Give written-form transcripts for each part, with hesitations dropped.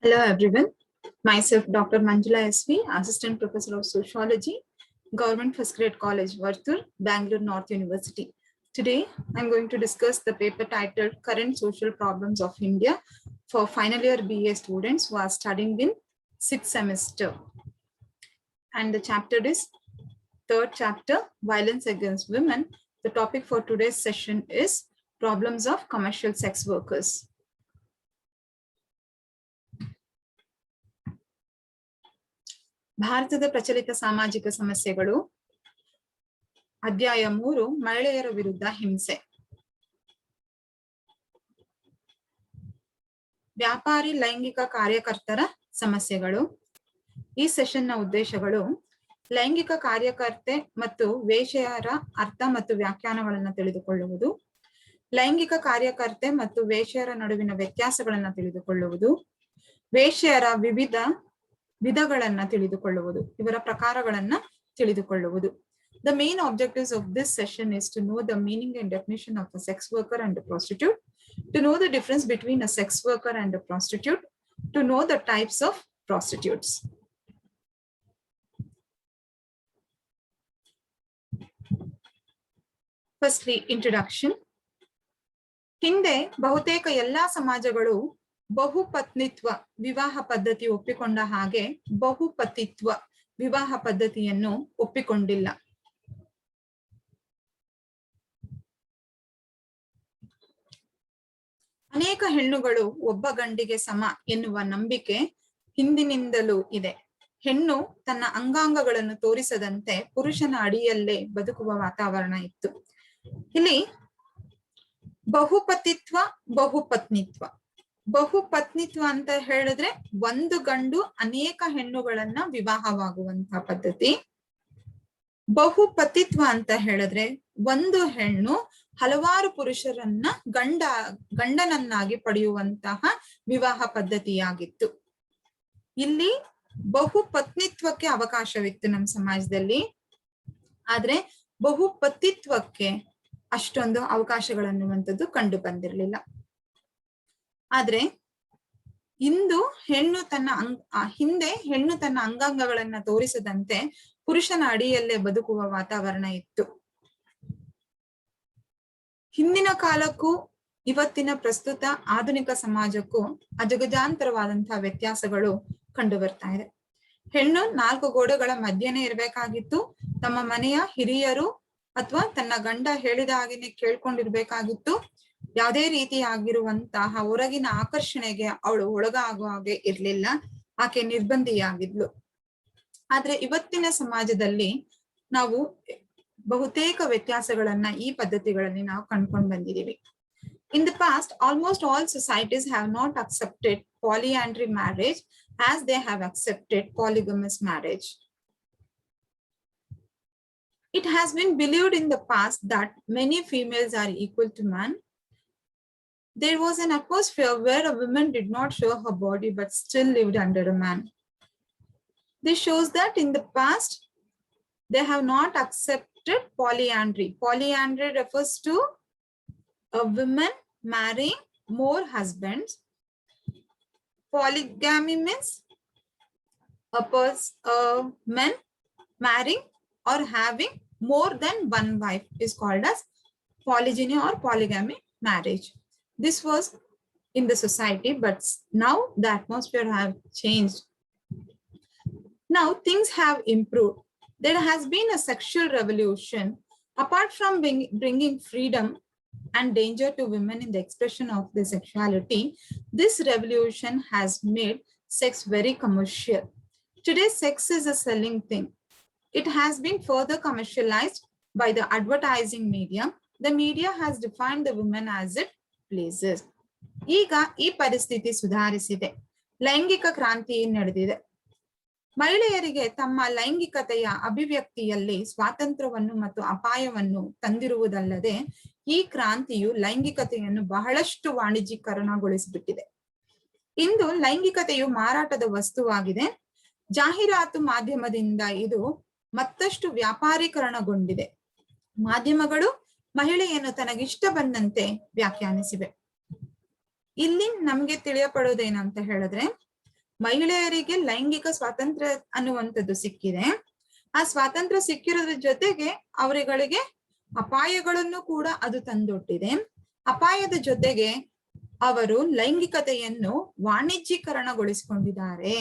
Hello everyone, myself Dr. Manjula SV, Assistant Professor of Sociology, Government First Grade College, Varthur, Bangalore North University. Today, I'm going to discuss the paper titled Current Social Problems of India for final year BA students who are studying in 6th semester. And the chapter is third chapter, Violence Against Women. The topic for today's session is Problems of Commercial Sex Workers. ಭಾರತದ ಪ್ರಚಲಿತ ಸಾಮಾಜಿಕ ಸಮಸ್ಯೆಗಳು ಅಧ್ಯಾಯ 3 ಮಹಿಳೆಯರ ವಿರುದ್ಧ ಹಿಂಸೆ. ವ್ಯಾಪಾರಿ ಲೈಂಗಿಕ ಕಾರ್ಯಕರ್ತರ ಸಮಸ್ಯೆಗಳು. ಈ ಸೆಷನ್ನ ಉದ್ದೇಶಗಳು ಲೈಂಗಿಕ ಕಾರ್ಯಕರ್ತೆ ಮತ್ತು ವೇಶ್ಯೆಯರ ಅರ್ಥ ಮತ್ತು ವ್ಯಾಖ್ಯಾನಗಳನ್ನು ತಿಳಿದುಕೊಳ್ಳುವುದು, ಲೈಂಗಿಕ ಕಾರ್ಯಕರ್ತೆ ಮತ್ತು ವೇಶ್ಯೆಯರ ನಡುವಿನ ವ್ಯತ್ಯಾಸಗಳನ್ನು ತಿಳಿದುಕೊಳ್ಳುವುದು, ವೇಶ್ಯೆಯರ ವಿವಿಧ ವಿಧಗಳನ್ನ ತಿಳಿದುಕೊಳ್ಳುವುದು, ಇವರ ಪ್ರಕಾರಗಳನ್ನ ತಿಳಿದುಕೊಳ್ಳುವುದು. The main objectives of this session is to know the meaning and definition of a sex worker and a prostitute, to know the difference between a sex worker and a prostitute, to know the types of prostitutes. Firstly, introduction. ಹಿಂದೆ ಬಹುತೇಕ ಎಲ್ಲಾ ಸಮಾಜಗಳು ಬಹುಪತ್ನಿತ್ವ ವಿವಾಹ ಪದ್ಧತಿ ಒಪ್ಪಿಕೊಂಡ ಹಾಗೆ ಬಹುಪತಿತ್ವ ವಿವಾಹ ಪದ್ಧತಿಯನ್ನು ಒಪ್ಪಿಕೊಂಡಿಲ್ಲ. ಅನೇಕ ಹೆಣ್ಣುಗಳು ಒಬ್ಬ ಗಂಡಿಗೆ ಸಮ ಎನ್ನುವ ನಂಬಿಕೆ ಹಿಂದಿನಿಂದಲೂ ಇದೆ. ಹೆಣ್ಣು ತನ್ನ ಅಂಗಾಂಗಗಳನ್ನು ತೋರಿಸದಂತೆ ಪುರುಷನ ಅಡಿಯಲ್ಲೇ ಬದುಕುವ ವಾತಾವರಣ ಇತ್ತು. ಇಲ್ಲಿ ಬಹುಪತಿತ್ವ ಬಹುಪತ್ನಿತ್ವ. ಬಹುಪತ್ನಿತ್ವ ಅಂತ ಹೇಳಿದ್ರೆ ಒಂದು ಗಂಡು ಅನೇಕ ಹೆಣ್ಣುಗಳನ್ನ ವಿವಾಹವಾಗುವಂತಹ ಪದ್ಧತಿ. ಬಹುಪತಿತ್ವ ಅಂತ ಹೇಳಿದ್ರೆ ಒಂದು ಹೆಣ್ಣು ಹಲವಾರು ಪುರುಷರನ್ನ ಗಂಡನನ್ನಾಗಿ ಪಡೆಯುವಂತಹ ವಿವಾಹ ಪದ್ಧತಿಯಾಗಿತ್ತು. ಇಲ್ಲಿ ಬಹುಪತ್ನಿತ್ವಕ್ಕೆ ಅವಕಾಶವಿತ್ತು ನಮ್ಮ ಸಮಾಜದಲ್ಲಿ, ಆದ್ರೆ ಬಹುಪತಿತ್ವಕ್ಕೆ ಅಷ್ಟೊಂದು ಅವಕಾಶಗಳನ್ನುವಂಥದ್ದು ಕಂಡು ಬಂದಿರಲಿಲ್ಲ. ಆದ್ರೆ ಹಿಂದೆ ಹೆಣ್ಣು ತನ್ನ ಅಂಗಾಂಗಗಳನ್ನ ತೋರಿಸದಂತೆ ಪುರುಷನ ಅಡಿಯಲ್ಲೇ ಬದುಕುವ ವಾತಾವರಣ ಇತ್ತು. ಹಿಂದಿನ ಕಾಲಕ್ಕೂ ಇವತ್ತಿನ ಪ್ರಸ್ತುತ ಆಧುನಿಕ ಸಮಾಜಕ್ಕೂ ಅಜಗಜಾಂತರವಾದಂತಹ ವ್ಯತ್ಯಾಸಗಳು ಕಂಡು ಬರ್ತಾ ಇದೆ. ಹೆಣ್ಣು 4 ಗೋಡೆಗಳ ಮಧ್ಯೆನೇ ಇರ್ಬೇಕಾಗಿತ್ತು. ತಮ್ಮ ಮನೆಯ ಹಿರಿಯರು ಅಥವಾ ತನ್ನ ಗಂಡ ಹೇಳಿದ ಹಾಗೆನೆ ಕೇಳ್ಕೊಂಡಿರ್ಬೇಕಾಗಿತ್ತು. ಯಾವುದೇ ರೀತಿಯಾಗಿರುವಂತಹ ಹೊರಗಿನ ಆಕರ್ಷಣೆಗೆ ಅವಳು ಒಳಗಾಗುವ ಹಾಗೆ ಇರ್ಲಿಲ್ಲ. ಆಕೆ ನಿರ್ಬಂಧಿಯಾಗಿದ್ಲು. ಆದ್ರೆ ಇವತ್ತಿನ ಸಮಾಜದಲ್ಲಿ ನಾವು ಬಹುತೇಕ ವ್ಯತ್ಯಾಸಗಳನ್ನ ಈ ಪದ್ಧತಿಗಳಲ್ಲಿ ನಾವು ಕಂಡ್ಕೊಂಡು ಬಂದಿದ್ದೀವಿ. In the past, almost all societies have not accepted polyandry marriage as they have accepted polygamous marriage. It has been believed in the past that many females are equal to men. There was an atmosphere where a woman did not show her body but still lived under a man. This shows that in the past, they have not accepted polyandry. Polyandry refers to a woman marrying more husbands. Polygamy means a man marrying or having more than one wife is called as polygyny or polygamy marriage. This was in the society, but now the atmosphere have changed. Now things have improved. There has been a sexual revolution. Apart from bringing freedom and danger to women in the expression of their sexuality, this revolution has made sex very commercial. Today, sex is a selling thing. It has been further commercialized by the advertising media. The media has defined the women as it pleases. ಈಗ ಈ ಪರಿಸ್ಥಿತಿ ಸುಧಾರಿಸಿದೆ. ಲೈಂಗಿಕ ಕ್ರಾಂತಿ ನಡೆದಿದೆ. ಮಹಿಳೆಯರಿಗೆ ತಮ್ಮ ಲೈಂಗಿಕತೆಯ ಅಭಿವ್ಯಕ್ತಿಯಲ್ಲಿ ಸ್ವಾತಂತ್ರ್ಯವನ್ನು ಮತ್ತು ಅಪಾಯವನ್ನು ತಂದಿರುವುದಲ್ಲದೆ ಈ ಕ್ರಾಂತಿಯು ಲೈಂಗಿಕತೆಯನ್ನು ಬಹಳಷ್ಟು ವಾಣಿಜ್ಯೀಕರಣಗೊಳಿಸಿಬಿಟ್ಟಿದೆ. ಇಂದು ಲೈಂಗಿಕತೆಯು ಮಾರಾಟದ ವಸ್ತುವಾಗಿದೆ. ಜಾಹೀರಾತು ಮಾಧ್ಯಮದಿಂದ ಇದು ಮತ್ತಷ್ಟು ವ್ಯಾಪಾರೀಕರಣಗೊಂಡಿದೆ. ಮಾಧ್ಯಮಗಳು ಮಹಿಳೆಯನ್ನು ತನಗಿಷ್ಟ ಬಂದಂತೆ ವ್ಯಾಖ್ಯಾನಿಸಿವೆ. ಇಲ್ಲಿ ನಮ್ಗೆ ತಿಳಿಯಪಡೋದೇನಂತ ಹೇಳಿದ್ರೆ ಮಹಿಳೆಯರಿಗೆ ಲೈಂಗಿಕ ಸ್ವಾತಂತ್ರ್ಯ ಅನ್ನುವಂಥದ್ದು ಸಿಕ್ಕಿದೆ. ಆ ಸ್ವಾತಂತ್ರ್ಯ ಸಿಕ್ಕಿರೋದ್ರ ಜೊತೆಗೆ ಅವರುಗಳಿಗೆ ಅಪಾಯಗಳನ್ನು ಕೂಡ ಅದು ತಂದೊಡ್ಡಿದೆ. ಅಪಾಯದ ಜೊತೆಗೆ ಅವರು ಲೈಂಗಿಕತೆಯನ್ನು ವಾಣಿಜ್ಯೀಕರಣಗೊಳಿಸಿಕೊಂಡಿದ್ದಾರೆ.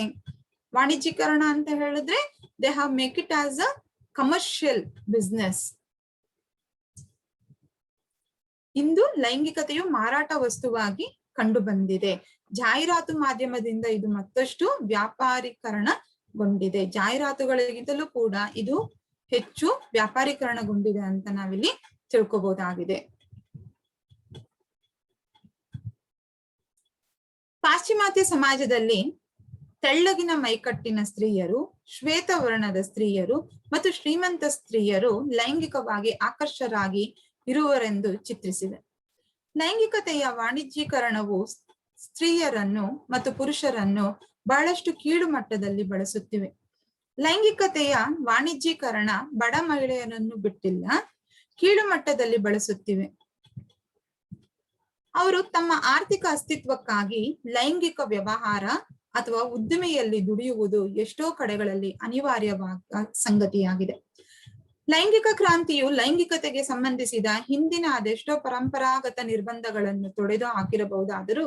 ವಾಣಿಜ್ಯೀಕರಣ ಅಂತ ಹೇಳಿದ್ರೆ they have make it as a commercial business. ಇಂದು ಲೈಂಗಿಕತೆಯು ಮಾರಾಟ ವಸ್ತುವಾಗಿ ಕಂಡು ಬಂದಿದೆ. ಜಾಹೀರಾತು ಮಾಧ್ಯಮದಿಂದ ಇದು ಮತ್ತಷ್ಟು ವ್ಯಾಪಾರೀಕರಣಗೊಂಡಿದೆ. ಜಾಹೀರಾತುಗಳಿಗಿಂತಲೂ ಕೂಡ ಇದು ಹೆಚ್ಚು ವ್ಯಾಪಾರೀಕರಣಗೊಂಡಿದೆ ಅಂತ ನಾವಿಲ್ಲಿ ತಿಳ್ಕೊಬಹುದಾಗಿದೆ. ಪಾಶ್ಚಿಮಾತ್ಯ ಸಮಾಜದಲ್ಲಿ ತೆಳ್ಳಗಿನ ಮೈಕಟ್ಟಿನ ಸ್ತ್ರೀಯರು, ಶ್ವೇತವರ್ಣದ ಸ್ತ್ರೀಯರು ಮತ್ತು ಶ್ರೀಮಂತ ಸ್ತ್ರೀಯರು ಲೈಂಗಿಕವಾಗಿ ಆಕರ್ಷರಾಗಿ ಇರುವರೆಂದು ಚಿತ್ರಿಸಿವೆ. ಲೈಂಗಿಕತೆಯ ವಾಣಿಜ್ಯೀಕರಣವು ಸ್ತ್ರೀಯರನ್ನು ಮತ್ತು ಪುರುಷರನ್ನು ಬಹಳಷ್ಟು ಕೀಳು ಮಟ್ಟದಲ್ಲಿ ಬಳಸುತ್ತಿವೆ. ಲೈಂಗಿಕತೆಯ ವಾಣಿಜ್ಯೀಕರಣ ಬಡ ಮಹಿಳೆಯರನ್ನು ಬಿಟ್ಟಿಲ್ಲ, ಕೀಳು ಮಟ್ಟದಲ್ಲಿ ಬಳಸುತ್ತಿವೆ. ಅವರು ತಮ್ಮ ಆರ್ಥಿಕ ಅಸ್ತಿತ್ವಕ್ಕಾಗಿ ಲೈಂಗಿಕ ವ್ಯವಹಾರ ಅಥವಾ ಉದ್ದಿಮೆಯಲ್ಲಿ ದುಡಿಯುವುದು ಎಷ್ಟೋ ಕಡೆಗಳಲ್ಲಿ ಅನಿವಾರ್ಯವಾದ ಸಂಗತಿಯಾಗಿದೆ. ಲೈಂಗಿಕ ಕ್ರಾಂತಿಯು ಲೈಂಗಿಕತೆಗೆ ಸಂಬಂಧಿಸಿದ ಹಿಂದಿನ ಅದೆಷ್ಟೋ ಪರಂಪರಾಗತ ನಿರ್ಬಂಧಗಳನ್ನು ತೊಡೆದು ಹಾಕಿರಬಹುದಾದರೂ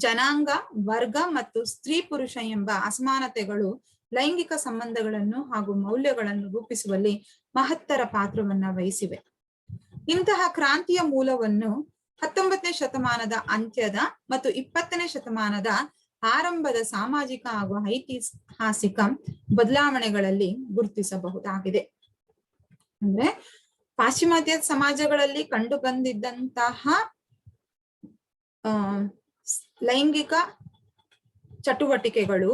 ಜನಾಂಗ, ವರ್ಗ ಮತ್ತು ಸ್ತ್ರೀ ಪುರುಷ ಎಂಬ ಅಸಮಾನತೆಗಳು ಲೈಂಗಿಕ ಸಂಬಂಧಗಳನ್ನು ಹಾಗೂ ಮೌಲ್ಯಗಳನ್ನು ರೂಪಿಸುವಲ್ಲಿ ಮಹತ್ತರ ಪಾತ್ರವನ್ನ ವಹಿಸಿವೆ. ಇಂತಹ ಕ್ರಾಂತಿಯ ಮೂಲವನ್ನು 19ನೇ ಶತಮಾನದ ಅಂತ್ಯದ ಮತ್ತು 20ನೇ ಶತಮಾನದ ಆರಂಭದ ಸಾಮಾಜಿಕ ಹಾಗೂ ಐತಿಹಾಸಿಕ ಬದಲಾವಣೆಗಳಲ್ಲಿ ಗುರುತಿಸಬಹುದಾಗಿದೆ. ಅಂದ್ರೆ ಪಾಶ್ಚಿಮಾತ್ಯ ಸಮಾಜಗಳಲ್ಲಿ ಕಂಡು ಬಂದಿದ್ದಂತಹ ಲೈಂಗಿಕ ಚಟುವಟಿಕೆಗಳು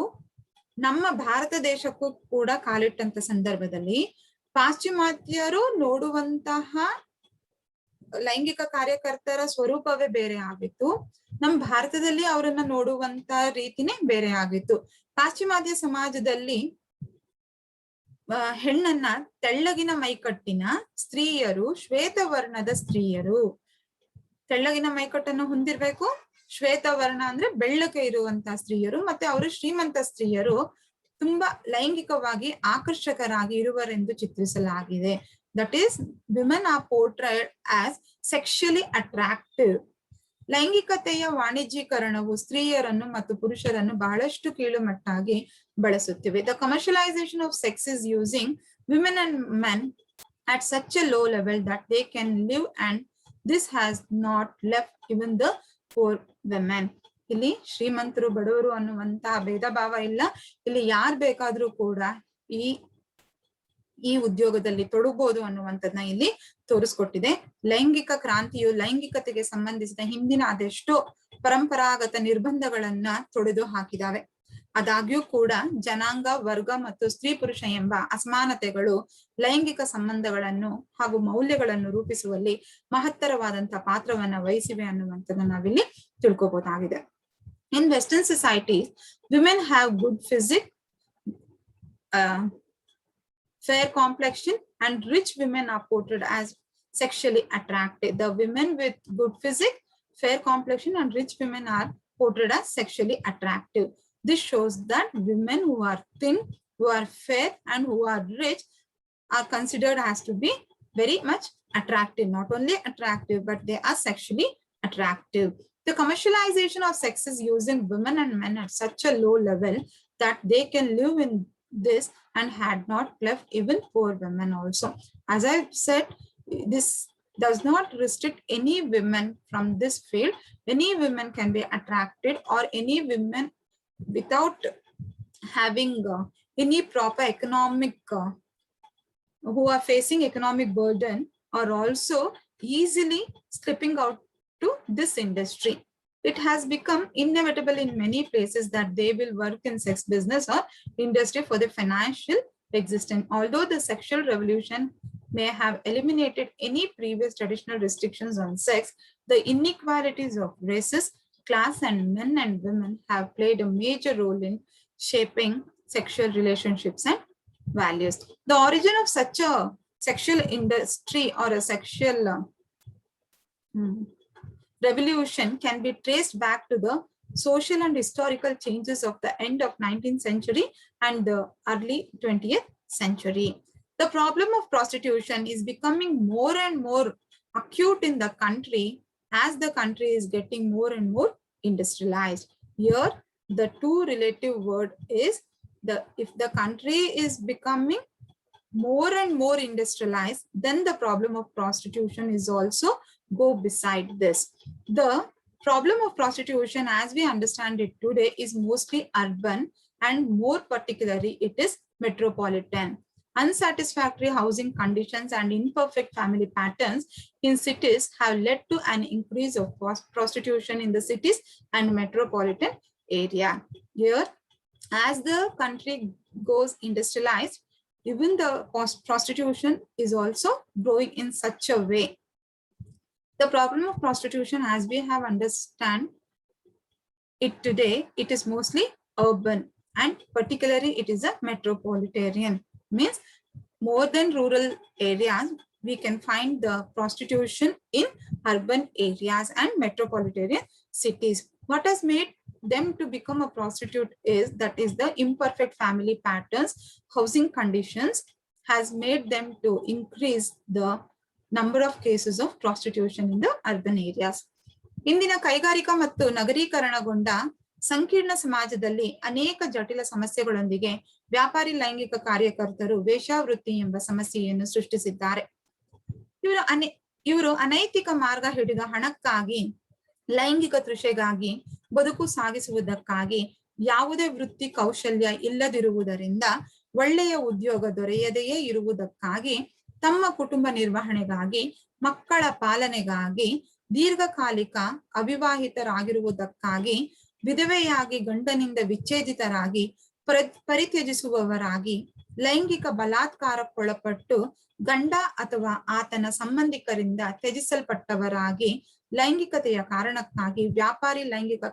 ನಮ್ಮ ಭಾರತ ದೇಶಕ್ಕೂ ಕೂಡ ಕಾಲಿಟ್ಟಂತ ಸಂದರ್ಭದಲ್ಲಿ ಪಾಶ್ಚಿಮಾತ್ಯರು ನೋಡುವಂತಹ ಲೈಂಗಿಕ ಕಾರ್ಯಕರ್ತರ ಸ್ವರೂಪವೇ ಬೇರೆ ಆಗಿತ್ತು. ನಮ್ಮ ಭಾರತದಲ್ಲಿ ಅವರನ್ನ ನೋಡುವಂತ ರೀತಿನೇ ಬೇರೆ ಆಗಿತ್ತು. ಪಾಶ್ಚಿಮಾತ್ಯ ಸಮಾಜದಲ್ಲಿ ಹೆಣ್ಣನ್ನ ತೆಳ್ಳಗಿನ ಮೈಕಟ್ಟಿನ ಸ್ತ್ರೀಯರು, ಶ್ವೇತವರ್ಣದ ಸ್ತ್ರೀಯರು, ತೆಳ್ಳಗಿನ ಮೈಕಟ್ಟನ್ನು ಹೊಂದಿರ್ಬೇಕು, ಶ್ವೇತವರ್ಣ ಅಂದ್ರೆ ಬೆಳ್ಳಗೆ ಇರುವಂತ ಸ್ತ್ರೀಯರು, ಮತ್ತೆ ಅವರು ಶ್ರೀಮಂತ ಸ್ತ್ರೀಯರು ತುಂಬಾ ಲೈಂಗಿಕವಾಗಿ ಆಕರ್ಷಕರಾಗಿ ಇರುವರೆಂದು ಚಿತ್ರಿಸಲಾಗಿದೆ. That is women are portrayed as sexually attractive. ಲೈಂಗಿಕತೆಯ ವಾಣಿಜ್ಯೀಕರಣವು ಸ್ತ್ರೀಯರನ್ನು ಮತ್ತು ಪುರುಷರನ್ನು ಬಹಳಷ್ಟು ಕೀಳುಮಟ್ಟಾಗಿ ಬಳಸುತ್ತಿವೆ. The commercialisation of sex is using women and men at such a low level that they can live, and this has not left even the poor women. ಇಲ್ಲಿ ಶ್ರೀಮಂತರು ಬಡವರು ಅನ್ನುವಂತಹ ಭೇದ ಭಾವ ಇಲ್ಲ. ಇಲ್ಲಿ ಯಾರು ಬೇಕಾದ್ರೂ ಕೂಡ ಈ ಉದ್ಯೋಗದಲ್ಲಿ ತೊಡಗಬಹುದು ಅನ್ನುವಂಥದ್ನ ಇಲ್ಲಿ ತೋರಿಸ್ಕೊಟ್ಟಿದೆ. ಲೈಂಗಿಕ ಕ್ರಾಂತಿಯು ಲೈಂಗಿಕತೆಗೆ ಸಂಬಂಧಿಸಿದ ಹಿಂದಿನ ಅದೆಷ್ಟೋ ಪರಂಪರಾಗತ ನಿರ್ಬಂಧಗಳನ್ನ ತೊಡೆದು ಹಾಕಿದಾವೆ. ಆದಾಗ್ಯೂ ಕೂಡ ಜನಾಂಗ, ವರ್ಗ ಮತ್ತು ಸ್ತ್ರೀ ಪುರುಷ ಎಂಬ ಅಸಮಾನತೆಗಳು ಲೈಂಗಿಕ ಸಂಬಂಧಗಳನ್ನು ಹಾಗೂ ಮೌಲ್ಯಗಳನ್ನು ರೂಪಿಸುವಲ್ಲಿ ಮಹತ್ತರವಾದಂತಹ ಪಾತ್ರವನ್ನ ವಹಿಸಿವೆ ಅನ್ನುವಂಥದ್ದನ್ನ ನಾವಿಲ್ಲಿ ತಿಳ್ಕೊಬಹುದಾಗಿದೆ. In Western societies, women have good physique, fair complexion, and rich women are portrayed as sexually attractive. The women with good physique, fair complexion, and rich women are portrayed as sexually attractive. This shows that women who are thin, who are fair, and who are rich are considered as to be very much attractive. Not only attractive, but they are sexually attractive. The commercialization of sex is using women and men at such a low level that they can live in this and had not left even poor women also. As I said, this does not restrict any women from this field. Any women can be attracted, or any women without having any proper economic, who are facing economic burden, are also easily slipping out to this industry. It has become inevitable in many places that they will work in sex business or industry for their financial existence. Although the sexual revolution may have eliminated any previous traditional restrictions on sex, the inequalities of races, class, and men and women have played a major role in shaping sexual relationships and values. The origin of such a sexual industry or a sexual revolution can be traced back to the social and historical changes of the end of 19th century and the early 20th century. The problem of prostitution is becoming more and more acute in the country as the country is getting more and more industrialized. Here, the two relative word is if the country is becoming more and more industrialized, then the problem of prostitution is also go beside this. The problem of prostitution as we understand it today is mostly urban and more particularly it is metropolitan. Unsatisfactory housing conditions and imperfect family patterns in cities have led to an increase of prostitution in the cities and metropolitan area. Here, as the country goes industrialized, even the prostitution is also growing in such a way. The problem of prostitution as we have understand it today, it is mostly urban and particularly it is a metropolitan, means more than rural areas, we can find the prostitution in urban areas and metropolitan cities. What has made them to become a prostitute is the imperfect family patterns, housing conditions has made them to increase the number of cases of prostitution in the urban areas. ಇಂದಿನ ಕೈಗಾರಿಕಾ ಮತ್ತು ನಗರೀಕರಣಗೊಂಡ ಸಂಕೀರ್ಣ ಸಮಾಜದಲ್ಲಿ ಅನೇಕ ಜಟಿಲ ಸಮಸ್ಯೆಗಳೊಂದಿಗೆ ವ್ಯಾಪಾರಿ ಲೈಂಗಿಕ ಕಾರ್ಯಕರ್ತರು ವೇಶ್ಯಾವೃತ್ತಿ ಎಂಬ ಸಮಸ್ಯೆಯನ್ನು ಸೃಷ್ಟಿಸಿದ್ದಾರೆ. ಇವರು ಅನೈತಿಕ ಮಾರ್ಗ ಹಿಡಿದ ಹಣಕ್ಕಾಗಿ, ಲೈಂಗಿಕ ತೃಷೆಗಾಗಿ, ಬದುಕು ಸಾಗಿಸುವುದಕ್ಕಾಗಿ ಯಾವುದೇ ವೃತ್ತಿ ಕೌಶಲ್ಯ ಇಲ್ಲದಿರುವುದರಿಂದ ಒಳ್ಳೆಯ ಉದ್ಯೋಗ ದೊರೆಯದೆಯೇ ಇರುವುದಕ್ಕಾಗಿ, ತಮ್ಮ ಕುಟುಂಬ ನಿರ್ವಹಣೆಗಾಗಿ, ಮಕ್ಕಳ ಪಾಲನೆಗಾಗಿ, ದೀರ್ಘಕಾಲಿಕ ಅವಿವಾಹಿತರಾಗಿರುವುದಕ್ಕಾಗಿ, ವಿಧವೆಯಾಗಿ ಗಂಡನಿಂದ ವಿಚ್ಛೇದಿತರಾಗಿ, ಪರಿತ್ಯಜಿಸುವವರಾಗಿ, ಲೈಂಗಿಕ ಬಲಾತ್ಕಾರಕ್ಕೊಳಪಟ್ಟು ಗಂಡ ಅಥವಾ ಆತನ ಸಂಬಂಧಿಕರಿಂದ ತ್ಯಜಿಸಲ್ಪಟ್ಟವರಾಗಿ, ಲೈಂಗಿಕತೆಯ ಕಾರಣಕ್ಕಾಗಿ ವ್ಯಾಪಾರಿ ಲೈಂಗಿಕ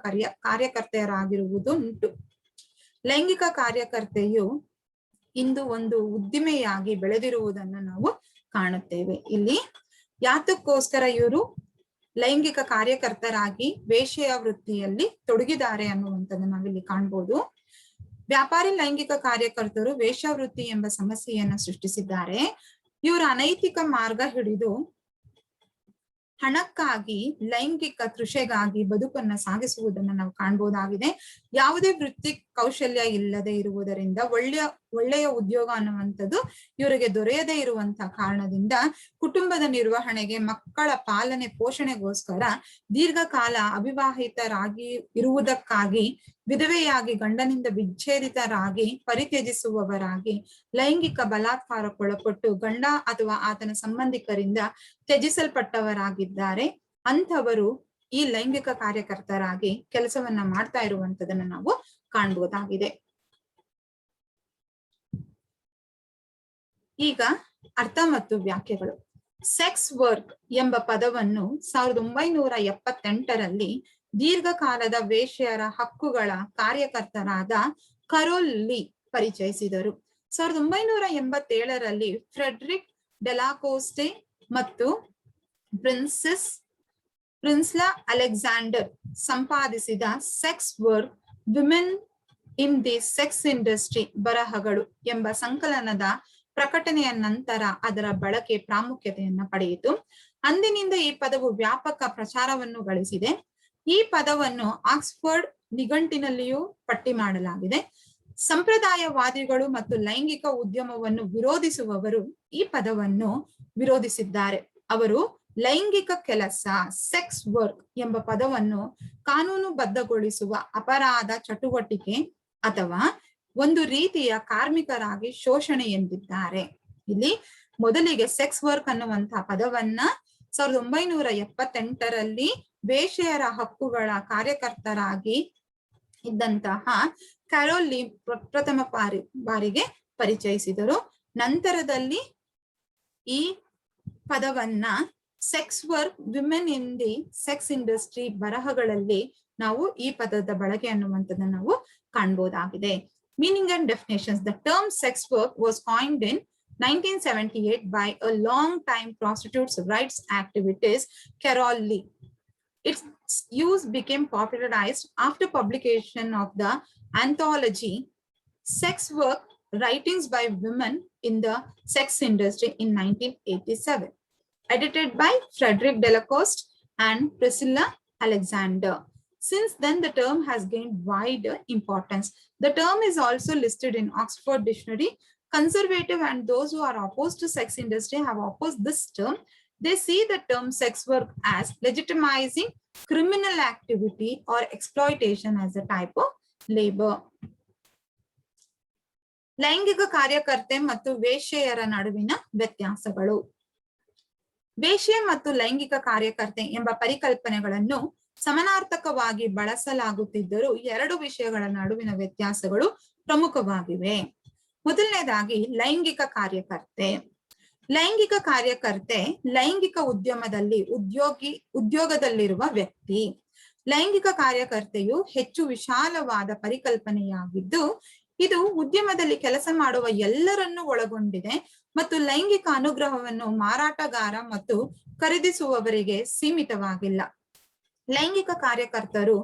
ಕಾರ್ಯಕರ್ತೆಯರಾಗಿರುವುದುಂಟು. ಲೈಂಗಿಕ ಕಾರ್ಯಕರ್ತೆಯು ಇಂದು ಒಂದು ಉದ್ದಿಮೆಯಾಗಿ ಬೆಳೆದಿರುವುದನ್ನು ನಾವು ಕಾಣುತ್ತೇವೆ. ಇಲ್ಲಿ ಯಾತಕ್ಕೋಸ್ಕರ ಇವರು ಲೈಂಗಿಕ ಕಾರ್ಯಕರ್ತರಾಗಿ ವೇಶ್ಯ ವೃತ್ತಿಯಲ್ಲಿ ತೊಡಗಿದ್ದಾರೆ ಅನ್ನುವಂಥದ್ದನ್ನು ನಾವಿಲ್ಲಿ ಕಾಣ್ಬೋದು. ವ್ಯಾಪಾರಿ ಲೈಂಗಿಕ ಕಾರ್ಯಕರ್ತರು ವೇಶ್ಯಾವೃತ್ತಿ ಎಂಬ ಸಮಸ್ಯೆಯನ್ನು ಸೃಷ್ಟಿಸಿದ್ದಾರೆ. ಇವರು ಅನೈತಿಕ ಮಾರ್ಗ ಹಿಡಿದು ಹಣಕ್ಕಾಗಿ, ಲೈಂಗಿಕ ತೃಷೆಗಾಗಿ ಬದುಕನ್ನ ಸಾಗಿಸುವುದನ್ನು ನಾವು ಕಾಣಬಹುದಾಗಿದೆ. ಯಾವುದೇ ವೃತ್ತಿ ಕೌಶಲ್ಯ ಇಲ್ಲದೆ ಇರುವುದರಿಂದ ಒಳ್ಳೆಯ ಉದ್ಯೋಗ ಅನ್ನುವಂಥದ್ದು ಇವರಿಗೆ ದೊರೆಯದೇ ಇರುವಂತಹ ಕಾರಣದಿಂದ ಕುಟುಂಬದ ನಿರ್ವಹಣೆಗೆ, ಮಕ್ಕಳ ಪಾಲನೆ ಪೋಷಣೆಗೋಸ್ಕರ ದೀರ್ಘಕಾಲ ಅವಿವಾಹಿತರಾಗಿ ಇರುವುದಕ್ಕಾಗಿ, ವಿಧವೆಯಾಗಿ ಗಂಡನಿಂದ ವಿಚ್ಛೇದಿತರಾಗಿ, ಪರಿತ್ಯಜಿಸುವವರಾಗಿ, ಲೈಂಗಿಕ ಬಲಾತ್ಕಾರಕ್ಕೊಳಪಟ್ಟು ಗಂಡ ಅಥವಾ ಆತನ ಸಂಬಂಧಿಕರಿಂದ ತ್ಯಜಿಸಲ್ಪಟ್ಟವರಾಗಿದ್ದಾರೆ. ಅಂಥವರು ಈ ಲೈಂಗಿಕ ಕಾರ್ಯಕರ್ತರಾಗಿ ಕೆಲಸವನ್ನ ಮಾಡ್ತಾ ಇರುವಂತದನ್ನ ನಾವು ಕಾಣಬಹುದಾಗಿದೆ. ಈಗ ಅರ್ಥ ಮತ್ತು ವ್ಯಾಖ್ಯೆಗಳು. ಸೆಕ್ಸ್ ವರ್ಕ್ ಎಂಬ ಪದವನ್ನು 1978ರಲ್ಲಿ ದೀರ್ಘಕಾಲದ ವೇಶ್ಯರ ಹಕ್ಕುಗಳ ಕಾರ್ಯಕರ್ತರಾದ ಕರೋಲ್ ಲೀ ಪರಿಚಯಿಸಿದರು. 1987ರಲ್ಲಿ ಫ್ರೆಡ್ರಿಕ್ ಡೆಲಾಕೋಸ್ಟೆ ಮತ್ತು ಪ್ರಿನ್ಸ್ಲಾ ಅಲೆಕ್ಸಾಂಡರ್ ಸಂಪಾದಿಸಿದ sex work, women in the sex industry ಬರಹಗಳು ಎಂಬ ಸಂಕಲನದ ಪ್ರಕಟಣೆಯ ನಂತರ ಅದರ ಬಳಕೆ ಪ್ರಾಮುಖ್ಯತೆಯನ್ನ ಪಡೆಯಿತು. ಅಂದಿನಿಂದ ಈ ಪದವು ವ್ಯಾಪಕ ಪ್ರಚಾರವನ್ನು ಗಳಿಸಿದೆ. ಈ ಪದವನ್ನು ಆಕ್ಸ್ಫರ್ಡ್ ನಿಘಂಟಿನಲ್ಲಿಯೂ ಪಟ್ಟಿ ಮಾಡಲಾಗಿದೆ. ಸಂಪ್ರದಾಯವಾದಿಗಳು ಮತ್ತು ಲೈಂಗಿಕ ಉದ್ಯಮವನ್ನು ವಿರೋಧಿಸುವವರು ಈ ಪದವನ್ನು ವಿರೋಧಿಸಿದ್ದಾರೆ. ಅವರು ಲೈಂಗಿಕ ಕೆಲಸ, ಸೆಕ್ಸ್ ವರ್ಕ್ ಎಂಬ ಪದವನ್ನು ಕಾನೂನುಬದ್ಧಗೊಳಿಸುವ ಅಪರಾಧ ಚಟುವಟಿಕೆ ಅಥವಾ ಒಂದು ರೀತಿಯ ಕಾರ್ಮಿಕರಾಗಿ ಶೋಷಣೆ ಎಂದಿದ್ದಾರೆ. ಇಲ್ಲಿ ಮೊದಲಿಗೆ ಸೆಕ್ಸ್ ವರ್ಕ್ ಅನ್ನುವಂತಹ ಪದವನ್ನ 1978ರಲ್ಲಿ ವೇಶ್ಯೆಯರ ಹಕ್ಕುಗಳ ಕಾರ್ಯಕರ್ತರಾಗಿ ಇದ್ದಂತಹ ಕರೋಲ್ ಲೀ ಪ್ರಥಮ ಬಾರಿಗೆ ಪರಿಚಯಿಸಿದರು. ನಂತರದಲ್ಲಿ ಈ ಪದವನ್ನ sex work, women in the sex industry ಬರಹಗಳಲ್ಲಿ ನಾವು ಈ ಪದದ ಬಳಕೆ ಅನ್ನುವಂಥದ್ದನ್ನು ನಾವು ಕಾಣಬಹುದಾಗಿದೆ. Meaning and definitions. The term sex work was coined in 1978 by a long-time prostitutes rights activist, Carol Lee. Its use became popularized after publication of the anthology Sex Work Writings by Women in the Sex Industry in 1987, edited by Frederick Delacoste and Priscilla Alexander. Since then, the term has gained wider importance. The term is also listed in Oxford Dictionary. Conservative and those who are opposed to sex industry have opposed this term. They see the term sex work as legitimizing criminal activity or exploitation as a type of labor. ಲೈಂಗಿಕ ಕಾರ್ಯಕರ್ತೆ ಮತ್ತು ವೇಶ್ಯೆಯರ ನಡುವಿನ ವ್ಯತ್ಯಾಸಗಳು. ವೇಶ್ಯೆ ಮತ್ತು ಲೈಂಗಿಕ ಕಾರ್ಯಕರ್ತೆ ಎಂಬ ಪರಿಕಲ್ಪನೆಗಳನ್ನು ಸಮಾನಾರ್ಥಕವಾಗಿ ಬಳಸಲಾಗುತ್ತಿದ್ದರೂ ಎರಡು ವಿಷಯಗಳ ನಡುವಿನ ವ್ಯತ್ಯಾಸಗಳು ಪ್ರಮುಖವಾಗಿವೆ. ಮೊದಲನೇದಾಗಿ ಲೈಂಗಿಕ ಕಾರ್ಯಕರ್ತೆ. ಲೈಂಗಿಕ ಕಾರ್ಯಕರ್ತೆ ಲೈಂಗಿಕ ಉದ್ಯಮದಲ್ಲಿ ಉದ್ಯೋಗದಲ್ಲಿರುವ ವ್ಯಕ್ತಿ. ಲೈಂಗಿಕ ಕಾರ್ಯಕರ್ತೆಯು ಹೆಚ್ಚು ವಿಶಾಲವಾದ ಪರಿಕಲ್ಪನೆಯಾಗಿದ್ದು ಇದು ಉದ್ಯಮದಲ್ಲಿ ಕೆಲಸ ಮಾಡುವ ಎಲ್ಲರನ್ನೂ ಒಳಗೊಂಡಿದೆ ಮತ್ತು ಲೈಂಗಿಕ ಅನುಗ್ರಹವನ್ನು ಮಾರಾಟಗಾರ ಮತ್ತು ಖರೀದಿಸುವವರಿಗೆ ಸೀಮಿತವಾಗಿಲ್ಲ. ಲೈಂಗಿಕ ಕಾರ್ಯಕರ್ತರು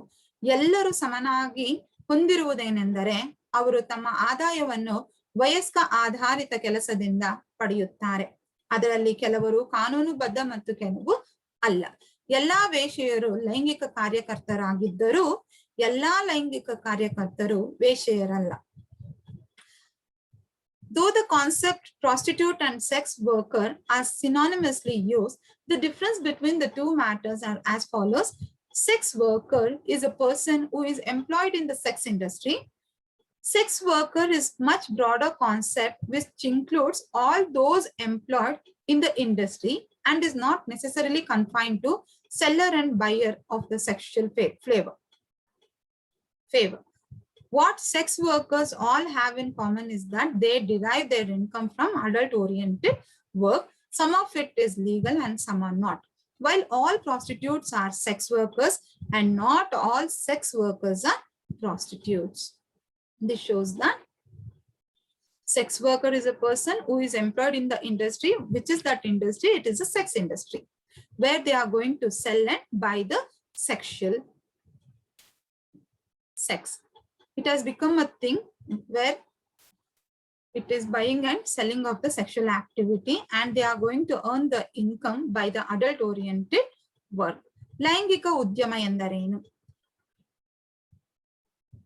ಎಲ್ಲರೂ ಸಮನಾಗಿ ಹೊಂದಿರುವುದೇನೆಂದರೆ ಅವರು ತಮ್ಮ ಆದಾಯವನ್ನು ವಯಸ್ಕ ಆಧಾರಿತ ಕೆಲಸದಿಂದ ಪಡೆಯುತ್ತಾರೆ. ಅದರಲ್ಲಿ ಕೆಲವರು ಕಾನೂನುಬದ್ಧ ಮತ್ತು ಕೆಲವು ಅಲ್ಲ. ಎಲ್ಲಾ ವೇಶ್ಯೆಯರು ಲೈಂಗಿಕ ಕಾರ್ಯಕರ್ತರಾಗಿದ್ದರೂ ಎಲ್ಲಾ ಲೈಂಗಿಕ ಕಾರ್ಯಕರ್ತರು ವೇಶ್ಯೆಯರಲ್ಲ. Though the concept prostitute and sex worker are synonymously used, the difference between the two matters are as follows. Sex worker is a person who is employed in the sex industry. Sex worker is much broader concept which includes all those employed in the industry and is not necessarily confined to seller and buyer of the sexual favor. What sex workers all have in common is that they derive their income from adult-oriented work. Some of it is legal and some are not. While all prostitutes are sex workers and not all sex workers are prostitutes. This shows that sex worker is a person who is employed in the industry. Which is that industry? It is a sex industry where they are going to sell and buy the sexual sex. It has become a thing where it is buying and selling of the sexual activity and they are going to earn the income by the adult-oriented work. ಲೈಂಗಿಕ ಉದ್ಯಮ ಎಂದರೇನು?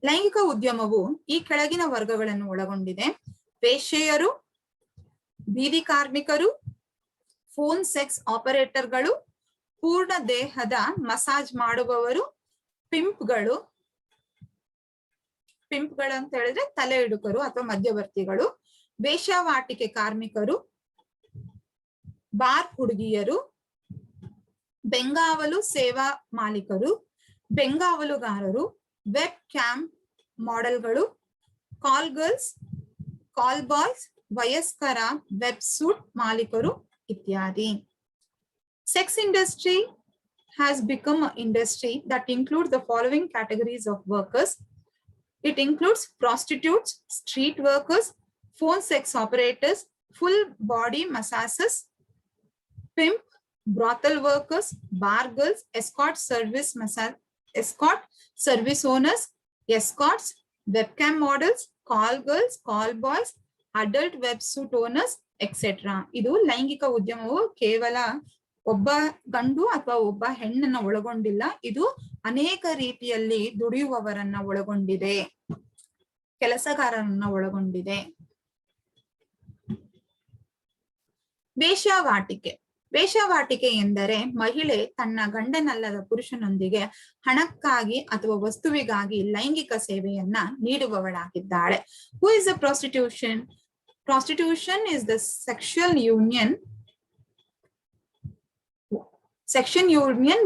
ಲೈಂಗಿಕ ಉದ್ಯಮವು ಈ ಕೆಳಗಿನ ವರ್ಗಗಳನ್ನು ಒಳಗೊಂಡಿದೆ. ವೇಶ್ಯೆಯರು, ಬೀದಿ ಕಾರ್ಮಿಕರು, ಫೋನ್ ಸೆಕ್ಸ್ ಆಪರೇಟರ್ಗಳು, ಪೂರ್ಣ ದೇಹದ ಮಸಾಜ್ ಮಾಡುವವರು, ಪಿಂಪ್ಗಳು ಅಂತ ಹೇಳಿದ್ರೆ ತಲೆ ಇಡುಕರು ಅಥವಾ ಮಧ್ಯವರ್ತಿಗಳು, ವೇಶ್ಯಾವಾಟಿಕೆ ಕಾರ್ಮಿಕರು, ಬಾರ್ ಹುಡುಗಿಯರು, ಬೆಂಗಾವಲು ಸೇವಾ ಮಾಲೀಕರು, ಬೆಂಗಾವಲುಗಾರರು, ವೆಬ್ ಕ್ಯಾಮ್ ಮಾಡೆಲ್ಗಳು, ಕಾಲ್ ಗರ್ಲ್ಸ್, ಕಾಲ್ ಬಾಯ್ಸ್, ವಯಸ್ಕರ ವೆಬ್ ಸೂಟ್ ಮಾಲೀಕರು ಇತ್ಯಾದಿ. Sex industry has become an industry that includes the following categories of workers. It includes prostitutes, street workers, phone sex operators, full body masseurs, pimp, brothel workers, bar girls, escort service owners, escorts, webcam models, call girls, call boys, adult websuit owners, etc. ಇದು ಲೈಂಗಿಕ ಉದ್ಯಮವು ಕೇವಲ ಒಬ್ಬ ಗಂಡು ಅಥವಾ ಒಬ್ಬ ಹೆಣ್ಣನ್ನ ಒಳಗೊಂಡಿಲ್ಲ. ಇದು ಅನೇಕ ರೀತಿಯಲ್ಲಿ ದುಡಿಯುವವರನ್ನ ಒಳಗೊಂಡಿದೆ, ಕೆಲಸಗಾರರನ್ನ ಒಳಗೊಂಡಿದೆ. ವೇಶ್ಯಾವಾಟಿಕೆ. ವೇಶ್ಯಾವಾಟಿಕೆ ಎಂದರೆ ಮಹಿಳೆ ತನ್ನ ಗಂಡನಲ್ಲದ ಪುರುಷನೊಂದಿಗೆ ಹಣಕ್ಕಾಗಿ ಅಥವಾ ವಸ್ತುವಿಗಾಗಿ ಲೈಂಗಿಕ ಸೇವೆಯನ್ನ ನೀಡುವವಳಾಗಿದ್ದಾಳೆ. Who is a prostitution? Prostitution is the sexual union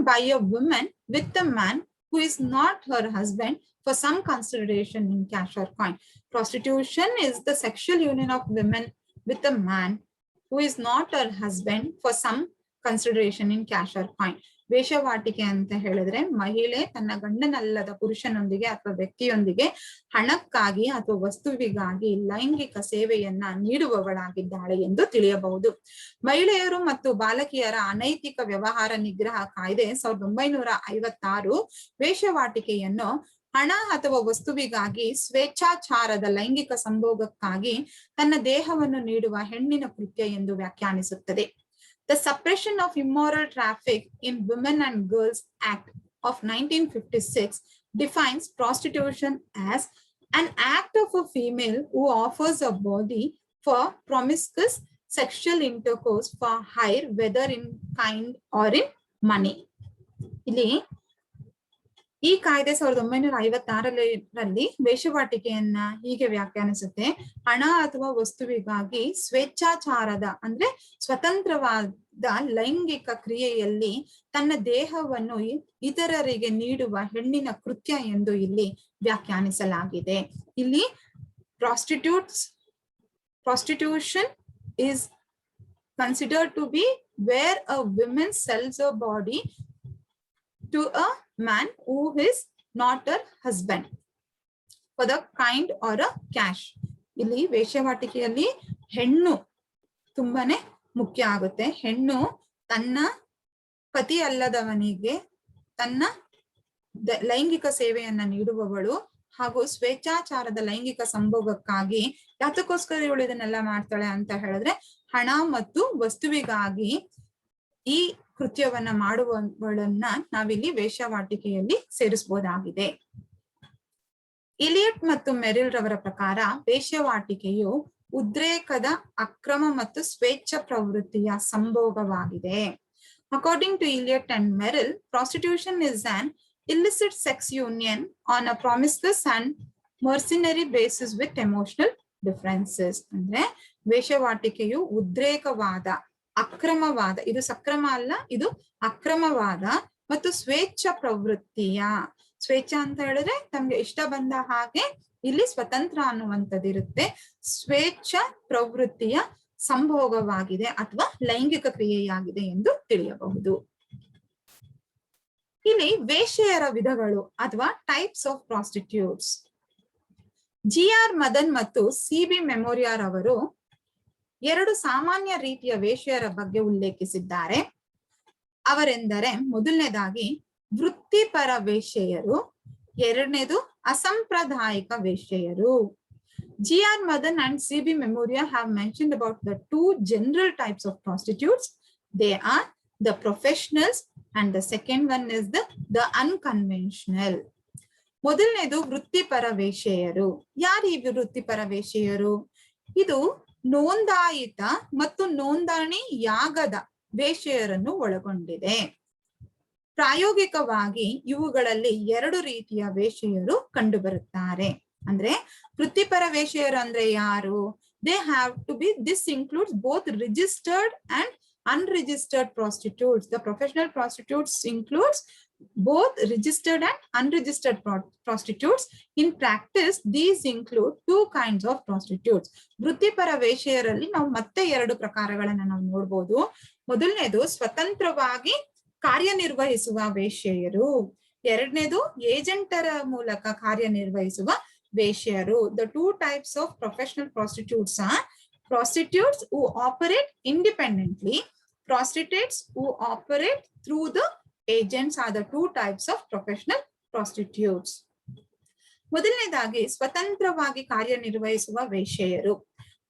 by a woman with a man who is not her husband for some consideration in cash or coin. Prostitution is the sexual union of women with a man who is not her husband for some consideration in cash or coin. ವೇಷವಾಟಿಕೆ ಅಂತ ಹೇಳಿದ್ರೆ ಮಹಿಳೆ ತನ್ನ ಗಂಡನಲ್ಲದ ಪುರುಷನೊಂದಿಗೆ ಅಥವಾ ವ್ಯಕ್ತಿಯೊಂದಿಗೆ ಹಣಕ್ಕಾಗಿ ಅಥವಾ ವಸ್ತುವಿಗಾಗಿ ಲೈಂಗಿಕ ಸೇವೆಯನ್ನ ನೀಡುವವಳಾಗಿದ್ದಾಳೆ ಎಂದು ತಿಳಿಯಬಹುದು. ಮಹಿಳೆಯರು ಮತ್ತು ಬಾಲಕಿಯರ ಅನೈತಿಕ ವ್ಯವಹಾರ ನಿಗ್ರಹ ಕಾಯ್ದೆ 1956 ವೇಷವಾಟಿಕೆಯನ್ನು ಹಣ ಅಥವಾ ವಸ್ತುವಿಗಾಗಿ ಸ್ವೇಚ್ಛಾಚಾರದ ಲೈಂಗಿಕ ಸಂಭೋಗಕ್ಕಾಗಿ ತನ್ನ ದೇಹವನ್ನು ನೀಡುವ ಹೆಣ್ಣಿನ ಕೃತ್ಯ ಎಂದು ವ್ಯಾಖ್ಯಾನಿಸುತ್ತದೆ. The Suppression of Immoral Traffic in Women and Girls Act of 1956 defines prostitution as an act of a female who offers a body for promiscuous sexual intercourse for hire, whether in kind or in money. ಇಲ್ಲಿ ಈ ಕಾಯ್ದೆ 1956ರಲ್ಲಿ ವೇಷವಾಟಿಕೆಯನ್ನ ಹೀಗೆ ವ್ಯಾಖ್ಯಾನಿಸುತ್ತೆ: ಹಣ ಅಥವಾ ವಸ್ತುವಿಗಾಗಿ ಸ್ವೇಚ್ಛಾಚಾರದ ಅಂದ್ರೆ ಸ್ವತಂತ್ರವಾದ ಲೈಂಗಿಕ ಕ್ರಿಯೆಯಲ್ಲಿ ತನ್ನ ದೇಹವನ್ನು ಇತರರಿಗೆ ನೀಡುವ ಹೆಣ್ಣಿನ ಕೃತ್ಯ ಎಂದು ಇಲ್ಲಿ ವ್ಯಾಖ್ಯಾನಿಸಲಾಗಿದೆ. ಇಲ್ಲಿ prostitution is considered to be where a woman sells her body to a man who is not her husband for the kind or a cash. ಇಲ್ಲಿ ವೇಶ್ಯಾವಾಟಿಕೆಯಲ್ಲಿ ಹೆಣ್ಣು ತುಂಬಾನೇ ಮುಖ್ಯ ಆಗುತ್ತೆ. ಹೆಣ್ಣು ತನ್ನ ಪತಿ ಅಲ್ಲದವನಿಗೆ ತನ್ನ ಲೈಂಗಿಕ ಸೇವೆಯನ್ನ ನೀಡುವವಳು ಹಾಗೂ ಸ್ವೇಚ್ಛಾಚಾರದ ಲೈಂಗಿಕ ಸಂಭೋಗಕ್ಕಾಗಿ ಯಾತಕ್ಕೋಸ್ಕರ ಇವಳು ಇದನ್ನೆಲ್ಲ ಮಾಡ್ತಾಳೆ ಅಂತ ಹೇಳಿದ್ರೆ ಹಣ ಮತ್ತು ವಸ್ತುವಿಗಾಗಿ ಈ ಕೃತ್ಯವನ್ನ ಮಾಡುವವಳನ್ನ ನಾವಿಲ್ಲಿ ವೇಶ್ಯಾವಾಟಿಕೆಯಲ್ಲಿ ಸೇರಿಸಬಹುದಾಗಿದೆ. ಇಲಿಯಟ್ ಮತ್ತು ಮೆರಿಲ್ ರವರ ಪ್ರಕಾರ ವೇಶ್ಯಾವಾಟಿಕೆಯು ಉದ್ರೇಕದ ಅಕ್ರಮ ಮತ್ತು ಸ್ವೇಚ್ಛ ಪ್ರವೃತ್ತಿಯ ಸಂಭೋಗವಾಗಿದೆ. According to Eliot and Merrill, prostitution is an illicit sex union on a promiscuous and mercenary basis with emotional differences. ಅಂದ್ರೆ ವೇಶ್ಯಾವಾಟಿಕೆಯು ಉದ್ರೇಕವಾದ ಅಕ್ರಮವಾದ, ಇದು ಸಕ್ರಮ ಅಲ್ಲ, ಇದು ಅಕ್ರಮವಾದ ಮತ್ತು ಸ್ವೇಚ್ಛ ಪ್ರವೃತ್ತಿಯ, ಸ್ವೇಚ್ಛ ಅಂತ ಹೇಳಿದ್ರೆ ತಮ್ಗೆ ಇಷ್ಟ ಬಂದ ಹಾಗೆ ಇಲ್ಲಿ ಸ್ವತಂತ್ರ ಅನ್ನುವಂಥದ್ದಿರುತ್ತೆ, ಸ್ವೇಚ್ಛ ಪ್ರವೃತ್ತಿಯ ಸಂಭೋಗವಾಗಿದೆ ಅಥವಾ ಲೈಂಗಿಕ ಕ್ರಿಯೆಯಾಗಿದೆ ಎಂದು ತಿಳಿಯಬಹುದು. ಇಲ್ಲಿ ವೇಶ್ಯೆಯರ ವಿಧಗಳು ಅಥವಾ types of prostitutes. G R. Madan ಮತ್ತು ಸಿ.ಬಿ. ಮೆಮೋರಿಯರ್ ಅವರು 2 ಸಾಮಾನ್ಯ ರೀತಿಯ ವೇಶ್ಯೆಯರ ಬಗ್ಗೆ ಉಲ್ಲೇಖಿಸಿದ್ದಾರೆ. ಅವರೆಂದರೆ ಮೊದಲನೇದಾಗಿ ವೃತ್ತಿಪರ ವೇಶ್ಯೆಯರು, ಎರಡನೇದು ಅಸಂಪ್ರದಾಯಿಕ ವೇಶ್ಯೆಯರು. G.R. Madan and C.B. Memoria have mentioned about the 2 general types of prostitutes. They are the professionals and the second one is the unconventional. ಮೊದಲನೇದು ವೃತ್ತಿಪರ ವೇಶ್ಯೆಯರು. ಯಾರು ಈ ವೃತ್ತಿಪರ ವೇಶ್ಯೆಯರು? ಇದು ನೋಂದಾಯಿತ ಮತ್ತು ನೋಂದಣಿಯಾಗದ ವೇಶ್ಯೆಯರನ್ನು ಒಳಗೊಂಡಿದೆ. ಪ್ರಾಯೋಗಿಕವಾಗಿ ಇವುಗಳಲ್ಲಿ 2 ರೀತಿಯ ವೇಶ್ಯೆಯರು ಕಂಡುಬರುತ್ತಾರೆ. ಅಂದ್ರೆ ವೃತ್ತಿಪರ ವೇಶ್ಯೆಯರು ಅಂದ್ರೆ ಯಾರು? They have to be, this includes both registered and unregistered prostitutes. The professional prostitutes includes both registered and unregistered prostitutes. In practice, these include 2 kinds of prostitutes. ವೃತ್ತಿಪರ ವೇಶ್ಯೆಯರಲ್ಲಿ ನಾವು ಮತ್ತೆ 2 ಪ್ರಕಾರಗಳನ್ನ ನಾವು ನೋಡ್ಬೋದು. ಮೊದಲನೇದು ಸ್ವತಂತ್ರವಾಗಿ ಕಾರ್ಯನಿರ್ವಹಿಸುವ ವೇಶ್ಯೆಯರು, ಎರಡನೇದು ಏಜೆಂಟರ ಮೂಲಕ ಕಾರ್ಯನಿರ್ವಹಿಸುವ ವೇಶ್ಯೆಯರು. The 2 types of professional prostitutes are prostitutes who operate independently, prostitutes who operate through the agents are the 2 types of professional prostitutes. ಮೊದಲನೇದಾಗಿ ಸ್ವತಂತ್ರವಾಗಿ ಕಾರ್ಯನಿರ್ವಹಿಸುವ ವೇಶ್ಯೆಯರು.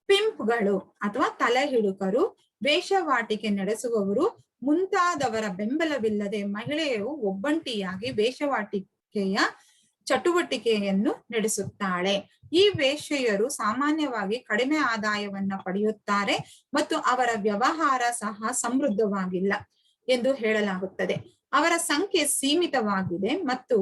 ಪಿಂಪ್ಗಳು ಅಥವಾ ತಲೆಹಿಡುಕರು, ವೇಶ್ಯಾವಾಟಿಕೆ ನಡೆಸುವವರು ಮುಂತಾದವರ ಬೆಂಬಲವಿಲ್ಲದೆ ಮಹಿಳೆಯು ಒಬ್ಬಂಟಿಯಾಗಿ ವೇಶ್ಯಾವಾಟಿಕೆಯ ಚಟುವಟಿಕೆಯನ್ನು ನಡೆಸುತ್ತಾಳೆ. ಈ ವೇಶ್ಯೆಯರು ಸಾಮಾನ್ಯವಾಗಿ ಕಡಿಮೆ ಆದಾಯವನ್ನ ಪಡೆಯುತ್ತಾರೆ ಮತ್ತು ಅವರ ವ್ಯವಹಾರ ಸಹ ಸಮೃದ್ಧವಾಗಿಲ್ಲ ಎಂದು ಹೇಳಲಾಗುತ್ತದೆ. ಅವರ ಸಂಖ್ಯೆ ಸೀಮಿತವಾಗಿದೆ ಮತ್ತು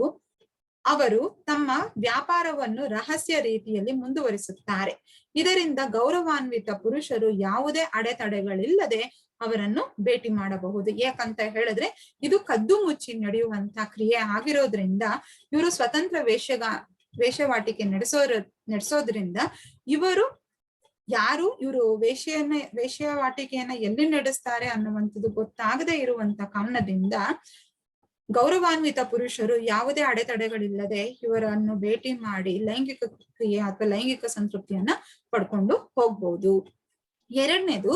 ಅವರು ತಮ್ಮ ವ್ಯಾಪಾರವನ್ನು ರಹಸ್ಯ ರೀತಿಯಲ್ಲಿ ಮುಂದುವರಿಸುತ್ತಾರೆ. ಇದರಿಂದ ಗೌರವಾನ್ವಿತ ಪುರುಷರು ಯಾವುದೇ ಅಡೆತಡೆಗಳಿಲ್ಲದೆ ಅವರನ್ನು ಭೇಟಿ ಮಾಡಬಹುದು. ಯಾಕಂತ ಹೇಳಿದ್ರೆ ಇದು ಕದ್ದು ಮುಚ್ಚಿ ನಡೆಯುವಂತ ಕ್ರಿಯೆ ಆಗಿರೋದ್ರಿಂದ ಇವರು ಸ್ವತಂತ್ರ ವೇಶ್ಯಾವಾಟಿಕೆ ನಡೆಸೋದ್ರಿಂದ ಇವರು ಯಾರು ಇವರು ವೇಶ್ಯಾವಾಟಿಕೆಯನ್ನ ಎಲ್ಲಿ ನಡೆಸ್ತಾರೆ ಅನ್ನುವಂಥದ್ದು ಗೊತ್ತಾಗದೇ ಇರುವಂತ ಕಾರಣದಿಂದ ಗೌರವಾನ್ವಿತ ಪುರುಷರು ಯಾವುದೇ ಅಡೆತಡೆಗಳಿಲ್ಲದೆ ಇವರನ್ನು ಭೇಟಿ ಮಾಡಿ ಲೈಂಗಿಕ ಕ್ರಿಯೆ ಅಥವಾ ಲೈಂಗಿಕ ಸಂತೃಪ್ತಿಯನ್ನ ಪಡ್ಕೊಂಡು ಹೋಗ್ಬಹುದು. ಎರಡನೇದು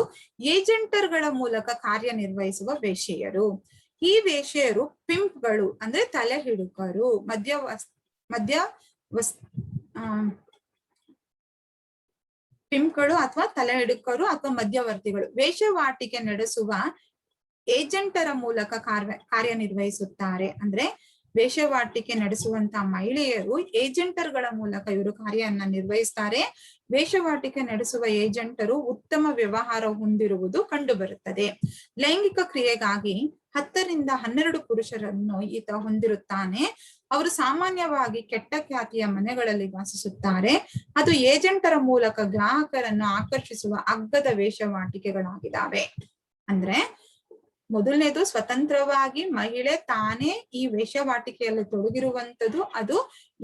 ಏಜೆಂಟರ್ಗಳ ಮೂಲಕ ಕಾರ್ಯನಿರ್ವಹಿಸುವ ವೇಶ್ಯೆಯರು. ಈ ವೇಶ್ಯೆಯರು ಪಿಂಪ್ಗಳು ಅಂದ್ರೆ ತಲೆ ಹಿಡುಕರು, ಪಿಂಪ್ಗಳು ಅಥವಾ ತಲೆ ಹಿಡುಕರು ಅಥವಾ ಮಧ್ಯವರ್ತಿಗಳು ವೇಶ್ಯಾವಾಟಿಕೆ ನಡೆಸುವ ಏಜೆಂಟರ ಮೂಲಕ ಕಾರ್ಯನಿರ್ವಹಿಸುತ್ತಾರೆ. ಅಂದ್ರೆ ವೇಶ್ಯಾವಾಟಿಕೆ ನಡೆಸುವಂತಹ ಮಹಿಳೆಯರು ಏಜೆಂಟರ್ಗಳ ಮೂಲಕ ಇವರು ಕಾರ್ಯವನ್ನ ನಿರ್ವಹಿಸ್ತಾರೆ. ವೇಶ್ಯಾವಾಟಿಕೆ ನಡೆಸುವ ಏಜೆಂಟರು ಉತ್ತಮ ವ್ಯವಹಾರ ಹೊಂದಿರುವುದು ಕಂಡು ಬರುತ್ತದೆ. ಲೈಂಗಿಕ ಕ್ರಿಯೆಗಾಗಿ 10 ರಿಂದ 12 ಪುರುಷರನ್ನು ಈತ ಹೊಂದಿರುತ್ತಾನೆ. ಅವರು ಸಾಮಾನ್ಯವಾಗಿ ಕೆಟ್ಟ ಖ್ಯಾತಿಯ ಮನೆಗಳಲ್ಲಿ ವಾಸಿಸುತ್ತಾರೆ. ಅದು ಏಜೆಂಟರ ಮೂಲಕ ಗ್ರಾಹಕರನ್ನು ಆಕರ್ಷಿಸುವ ಅಗ್ಗದ ವೇಶ್ಯಾವಾಟಿಕೆಗಳಾಗಿದ್ದಾವೆ. ಅಂದ್ರೆ ಮೊದಲನೇದು ಸ್ವತಂತ್ರವಾಗಿ ಮಹಿಳೆ ತಾನೇ ಈ ವೇಶ್ಯಾವಾಟಿಕೆಯಲ್ಲಿ ತೊಡಗಿರುವಂತದ್ದು, ಅದು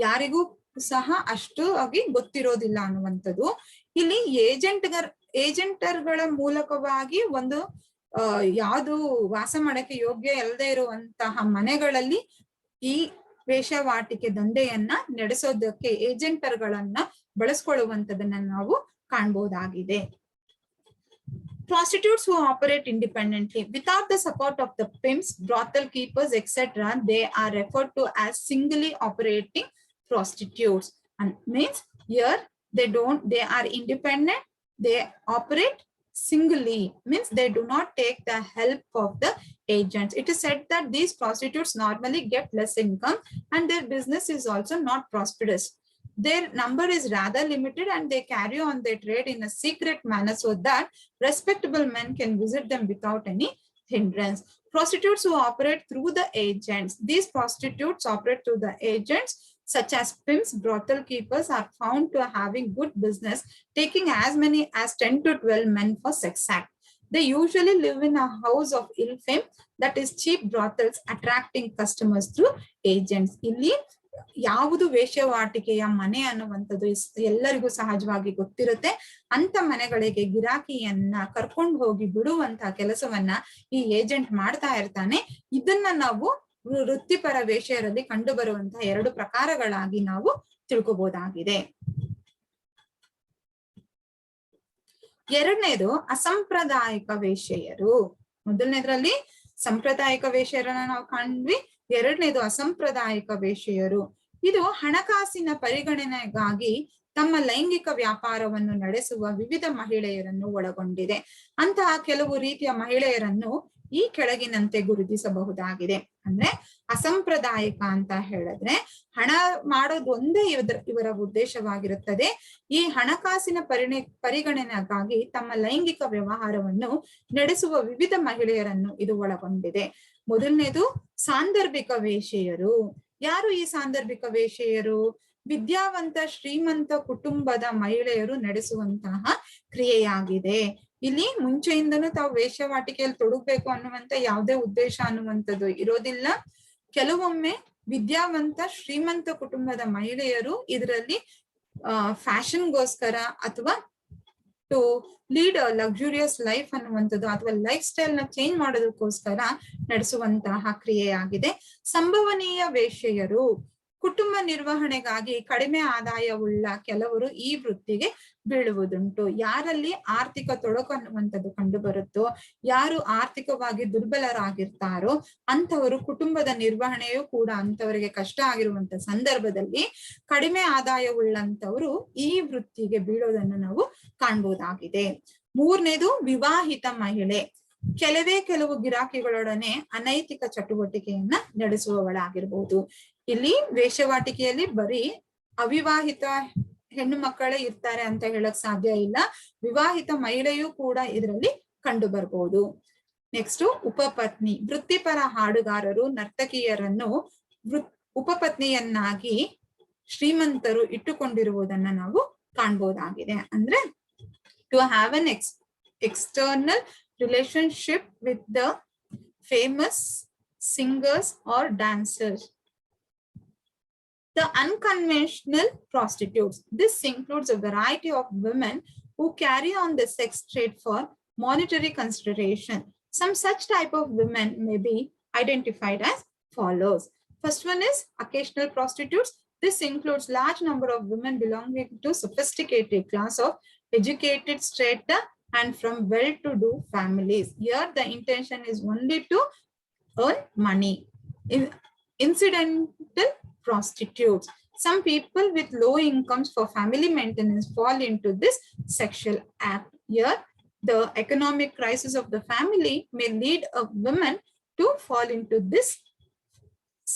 ಯಾರಿಗೂ ಸಹ ಅಷ್ಟು ಆಗಿ ಗೊತ್ತಿರೋದಿಲ್ಲ ಅನ್ನುವಂಥದ್ದು. ಇಲ್ಲಿ ಏಜೆಂಟರ್ಗಳ ಮೂಲಕವಾಗಿ ಒಂದು ಯಾವುದು ವಾಸ ಮಾಡಕ್ಕೆ ಯೋಗ್ಯ ಇಲ್ಲದೆ ಇರುವಂತಹ ಮನೆಗಳಲ್ಲಿ ಈ ವೇಶ್ಯಾವಾಟಿಕೆ ದಂಧೆಯನ್ನ ನಡೆಸೋದಕ್ಕೆ ಏಜೆಂಟರ್ಗಳನ್ನ ಬಳಸ್ಕೊಳ್ಳುವಂತದನ್ನ ನಾವು ಕಾಣಬಹುದಾಗಿದೆ. Prostitutes who operate independently without the support of the pimps, brothel keepers, etc., they are referred to as singly operating prostitutes. And means here they are independent, they operate singly, means they do not take the help of the agents. It is said that these prostitutes normally get less income and their business is also not prosperous. Their number is rather limited and they carry on their trade in a secret manner so that respectable men can visit them without any hindrance. Prostitutes who operate through the agents. These prostitutes operate through the agents such as pimps, brothel keepers are found to having good business, taking as many as 10 to 12 men for sex act. They usually live in a house of ill fame, that is cheap brothels, attracting customers through agents. ಇಲ್ಲಿ ಯಾವುದು ವೇಶ್ಯಾವಾಟಿಕೆಯ ಮನೆ ಅನ್ನುವಂಥದ್ದು ಎಲ್ಲರಿಗೂ ಸಹಜವಾಗಿ ಗೊತ್ತಿರುತ್ತೆ. ಅಂತ ಮನೆಗಳಿಗೆ ಗಿರಾಕಿಯನ್ನ ಕರ್ಕೊಂಡು ಹೋಗಿ ಬಿಡುವಂತಹ ಕೆಲಸವನ್ನ ಈ ಏಜೆಂಟ್ ಮಾಡ್ತಾ ಇರ್ತಾನೆ. ಇದನ್ನ ನಾವು ವೃತ್ತಿಪರ ವೇಶ್ಯರಲ್ಲಿ ಕಂಡು ಬರುವಂತಹ 2 ಪ್ರಕಾರಗಳಾಗಿ ನಾವು ತಿಳ್ಕೋಬಹುದಾಗಿದೆ. ಎರಡನೇದು ಅಸಂಪ್ರದಾಯಿಕ ವೇಶ್ಯೆಯರು. ಮೊದಲನೇದ್ರಲ್ಲಿ ಸಾಂಪ್ರದಾಯಿಕ ವೇಶ್ಯರನ್ನ ನಾವು ಕಾಣ್ವಿ. ಎರಡನೇದು ಅಸಂಪ್ರದಾಯಿಕ ವೇಶ್ಯೆಯರು. ಇದು ಹಣಕಾಸಿನ ಪರಿಗಣನೆಗಾಗಿ ತಮ್ಮ ಲೈಂಗಿಕ ವ್ಯಾಪಾರವನ್ನು ನಡೆಸುವ ವಿವಿಧ ಮಹಿಳೆಯರನ್ನು ಒಳಗೊಂಡಿದೆ. ಅಂತಹ ಕೆಲವು ರೀತಿಯ ಮಹಿಳೆಯರನ್ನು ಈ ಕೆಳಗಿನಂತೆ ಗುರುತಿಸಬಹುದಾಗಿದೆ. ಅಂದ್ರೆ ಅಸಂಪ್ರದಾಯಿಕ ಅಂತ ಹೇಳಿದ್ರೆ ಹಣ ಮಾಡೋದು ಒಂದೇ ಇವರ ಉದ್ದೇಶವಾಗಿರುತ್ತದೆ. ಈ ಹಣಕಾಸಿನ ಪರಿಗಣನೆಗಾಗಿ ತಮ್ಮ ಲೈಂಗಿಕ ವ್ಯವಹಾರವನ್ನು ನಡೆಸುವ ವಿವಿಧ ಮಹಿಳೆಯರನ್ನು ಇದು ಒಳಗೊಂಡಿದೆ. ಮೊದಲನೇದು ಸಾಂದರ್ಭಿಕ ವೇಶ್ಯೆಯರು. ಯಾರು ಈ ಸಾಂದರ್ಭಿಕ ವೇಶ್ಯೆಯರು? ವಿದ್ಯಾವಂತ ಶ್ರೀಮಂತ ಕುಟುಂಬದ ಮಹಿಳೆಯರು ನಡೆಸುವಂತಹ ಕ್ರಿಯೆಯಾಗಿದೆ. ಇಲ್ಲಿ ಮುಂಚೆಯಿಂದನೂ ತಾವು ವೇಶ್ಯಾವಾಟಿಕೆಯಲ್ಲಿ ತೊಡಗಬೇಕು ಅನ್ನುವಂತ ಯಾವುದೇ ಉದ್ದೇಶ ಅನ್ನುವಂಥದ್ದು ಇರೋದಿಲ್ಲ. ಕೆಲವೊಮ್ಮೆ ವಿದ್ಯಾವಂತ ಶ್ರೀಮಂತ ಕುಟುಂಬದ ಮಹಿಳೆಯರು ಇದರಲ್ಲಿ ಫ್ಯಾಷನ್ಗೋಸ್ಕರ ಅಥವಾ to lead a luxurious life ಅನ್ನುವಂಥದ್ದು ಅಥವಾ ಲೈಫ್ ಸ್ಟೈಲ್ ನ ಚೇಂಜ್ ಮಾಡೋದಕ್ಕೋಸ್ಕರ ನಡೆಸುವಂತಹ ಕ್ರಿಯೆಯಾಗಿದೆ. ಸಂಭವನೀಯ ವೇಶ್ಯೆಯರು ಕುಟುಂಬ ನಿರ್ವಹಣೆಗಾಗಿ ಕಡಿಮೆ ಆದಾಯವುಳ್ಳ ಕೆಲವರು ಈ ವೃತ್ತಿಗೆ ಬೀಳುವುದುಂಟು. ಯಾರಲ್ಲಿ ಆರ್ಥಿಕ ತೊಡಕು ಅನ್ನುವಂಥದ್ದು ಕಂಡು ಬರುತ್ತೋ, ಯಾರು ಆರ್ಥಿಕವಾಗಿ ದುರ್ಬಲರಾಗಿರ್ತಾರೋ ಅಂಥವರು ಕುಟುಂಬದ ನಿರ್ವಹಣೆಯೂ ಕೂಡ ಅಂತವರಿಗೆ ಕಷ್ಟ ಆಗಿರುವಂತ ಸಂದರ್ಭದಲ್ಲಿ ಕಡಿಮೆ ಆದಾಯವುಳ್ಳಂತವರು ಈ ವೃತ್ತಿಗೆ ಬೀಳೋದನ್ನು ನಾವು ಕಾಣ್ಬೋದಾಗಿದೆ. ಮೂರನೇದು ವಿವಾಹಿತ ಮಹಿಳೆ. ಕೆಲವು ಗಿರಾಕಿಗಳೊಡನೆ ಅನೈತಿಕ ಚಟುವಟಿಕೆಯನ್ನ ನಡೆಸುವವಳಾಗಿರ್ಬಹುದು. ಇಲ್ಲಿ ವೇಶ್ಯಾವಾಟಿಕೆಯಲ್ಲಿ ಬರೀ ಅವಿವಾಹಿತ ಹೆಣ್ಣು ಮಕ್ಕಳೇ ಇರ್ತಾರೆ ಅಂತ ಹೇಳಕ್ ಸಾಧ್ಯ ಇಲ್ಲ. ವಿವಾಹಿತ ಮಹಿಳೆಯೂ ಕೂಡ ಇದರಲ್ಲಿ ಕಂಡು ಬರ್ಬೋದು. ನೆಕ್ಸ್ಟ್ ಉಪಪತ್ನಿ. ವೃತ್ತಿಪರ ಹಾಡುಗಾರರು ನರ್ತಕಿಯರನ್ನು ಉಪಪತ್ನಿಯನ್ನಾಗಿ ಶ್ರೀಮಂತರು ಇಟ್ಟುಕೊಂಡಿರುವುದನ್ನ ನಾವು ಕಾಣ್ಬೋದಾಗಿದೆ. ಅಂದ್ರೆ to have an external relationship with the famous singers or dancers. The unconventional prostitutes. This includes a variety of women who carry on the sex trade for monetary consideration. Some such type of women may be identified as follows. First one is occasional prostitutes. This includes large number of women belonging to sophisticated class of educated strata and from well-to-do families. Here the intention is only to earn money. Incidental prostitutes. Some people with low incomes for family maintenance fall into this sexual act. Here, the economic crisis of the family may lead a woman to fall into this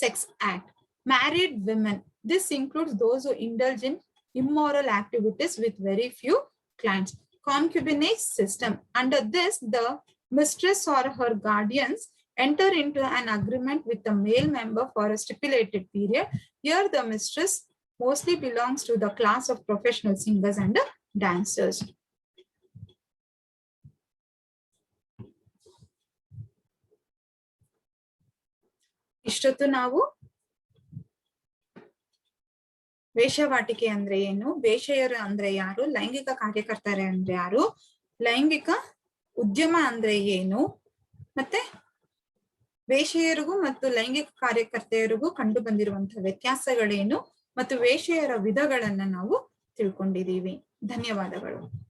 sex act. Married women. This includes those who indulge in immoral activities with very few clients. Concubinage system. Under this, the mistress or her guardians enter into an agreement with the male member for a stipulated period. Here, the mistress mostly belongs to the class of professional singers and dancers. ಇಷ್ಟೊತ್ತು ನಾವು ವೇಶ್ಯಾವಾಟಿಕೆ ಅಂದ್ರೆ ಏನು, ವೇಶ್ಯೆಯರು ಅಂದ್ರೆ ಯಾರು, ಲೈಂಗಿಕ ಕಾರ್ಯಕರ್ತರೆ ಅಂದ್ರೆ ಯಾರು, ಲೈಂಗಿಕ ಉದ್ಯಮ ಅಂದ್ರೆ ಏನು, ಮತ್ತೆ ವೇಶ್ಯೆಯರಿಗೂ ಮತ್ತು ಲೈಂಗಿಕ ಕಾರ್ಯಕರ್ತೆಯರಿಗೂ ಕಂಡು ಬಂದಿರುವಂತಹ ವ್ಯತ್ಯಾಸಗಳೇನು ಮತ್ತು ವೇಶ್ಯೆಯರ ವಿಧಗಳನ್ನ ನಾವು ತಿಳ್ಕೊಂಡಿದ್ದೀವಿ. ಧನ್ಯವಾದಗಳು.